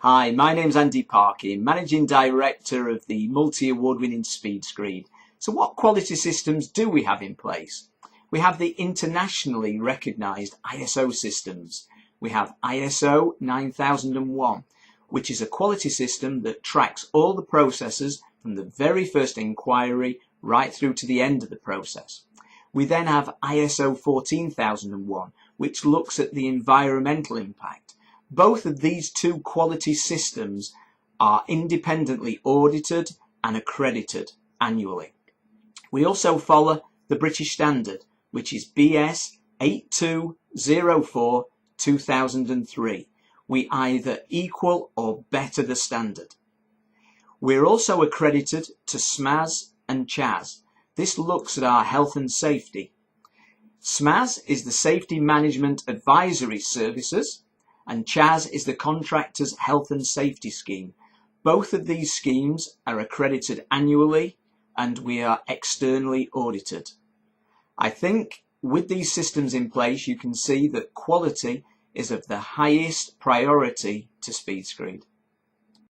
Hi, my name's Andy Parkin, Managing Director of the multi-award winning Screed. So what quality systems do we have in place? We have the internationally recognised ISO systems. We have ISO 9001, which is a quality system that tracks all the processes from the very first inquiry right through to the end of the process. We then have ISO 14001, which looks at the environmental impact. Both of these two quality systems are independently audited and accredited annually. We also follow the British standard, which is BS 8204/2003. We either equal or better the standard. We're also accredited to SMAS and CHAS. This looks at our health and safety. SMAS is the Safety Management Advisory Services, and CHAS is the Contractors Health and Safety Scheme. Both of these schemes are accredited annually and we are externally audited. I think with these systems in place you can see that quality is of the highest priority to Screed.